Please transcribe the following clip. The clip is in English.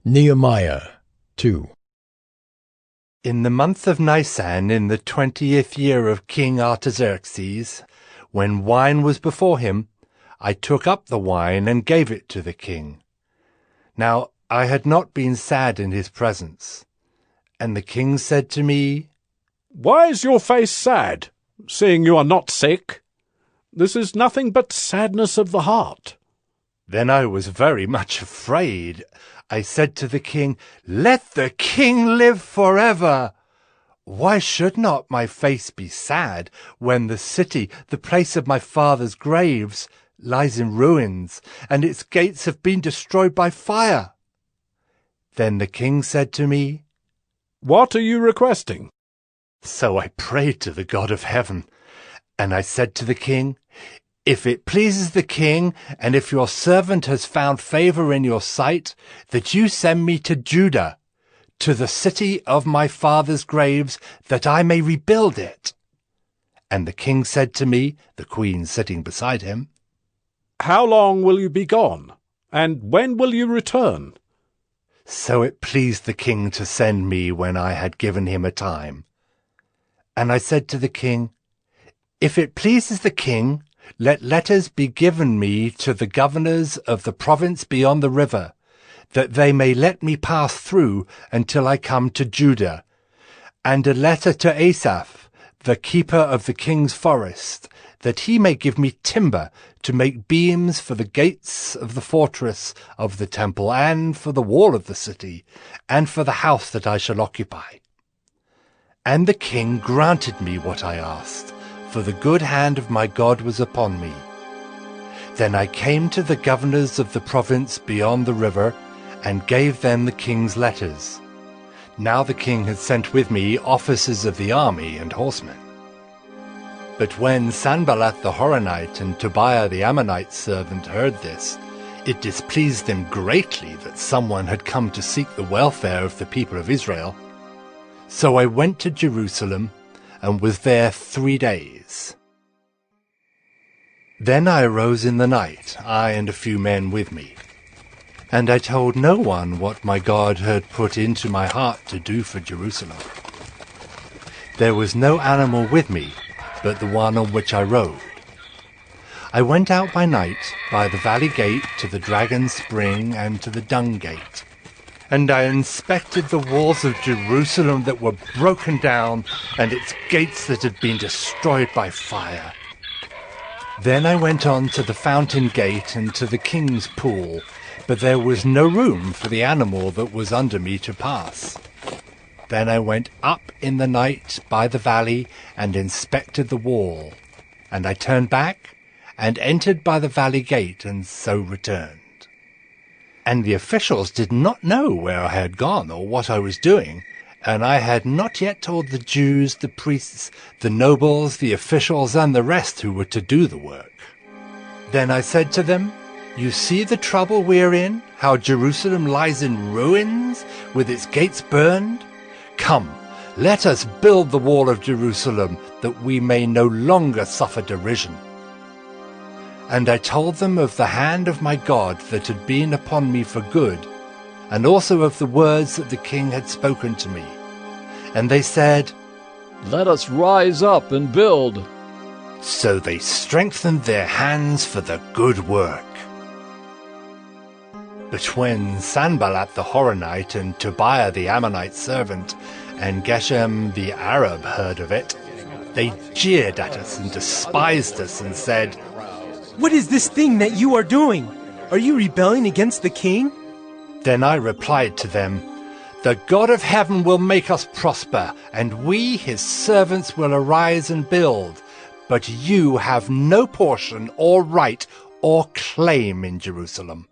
Nehemiah 2. In the month of Nisan, in the 20th year of King Artaxerxes, when wine was before him, I took up the wine and gave it to the king. Now I had not been sad in his presence. And the king said to me, "Why is your face sad, seeing you are not sick? This is nothing but sadness of the heart." Then I was very much afraid. I said to the king, "Let the king live forever! Why should not my face be sad when the city, the place of my father's graves, lies in ruins, and its gates have been destroyed by fire?" Then the king said to me, "What are you requesting?" So I prayed to the God of heaven, and I said to the king, "If it pleases the king, and if your servant has found favor in your sight, that you send me to Judah, to the city of my father's graves, that I may rebuild it." And the king said to me, the queen sitting beside him, "How long will you be gone, and when will you return?" So it pleased the king to send me when I had given him a time. And I said to the king, "If it pleases the king, let letters be given me to the governors of the province beyond the river, that they may let me pass through until I come to Judah, and a letter to Asaph, the keeper of the king's forest, that he may give me timber to make beams for the gates of the fortress of the temple, and for the wall of the city, and for the house that I shall occupy." And the king granted me what I asked, for the good hand of my God was upon me. Then I came to the governors of the province beyond the river, and gave them the king's letters. Now the king had sent with me officers of the army and horsemen. But when Sanballat the Horonite and Tobiah the Ammonite servant heard this, it displeased them greatly that someone had come to seek the welfare of the people of Israel. So I went to Jerusalem, and was there 3 days. Then I arose in the night, I and a few men with me. And I told no one what my God had put into my heart to do for Jerusalem. There was no animal with me, but the one on which I rode. I went out by night, by the valley gate to the Dragon's Spring and to the Dung Gate. And I inspected the walls of Jerusalem that were broken down, and its gates that had been destroyed by fire. Then I went on to the fountain gate and to the king's pool, but there was no room for the animal that was under me to pass. Then I went up in the night by the valley and inspected the wall, and I turned back and entered by the valley gate, and so returned. And the officials did not know where I had gone or what I was doing, and I had not yet told the Jews, the priests, the nobles, the officials, and the rest who were to do the work. Then I said to them, "You see the trouble we are in, how Jerusalem lies in ruins, with its gates burned? Come, let us build the wall of Jerusalem, that we may no longer suffer derision." And I told them of the hand of my God that had been upon me for good, and also of the words that the king had spoken to me. And they said, "Let us rise up and build." So they strengthened their hands for the good work. But when Sanballat the Horonite and Tobiah the Ammonite servant and Geshem the Arab heard of it, they jeered at us and despised us and said, "What is this thing that you are doing? Are you rebelling against the king?" Then I replied to them, "The God of heaven will make us prosper, and we, his servants, will arise and build. But you have no portion or right or claim in Jerusalem."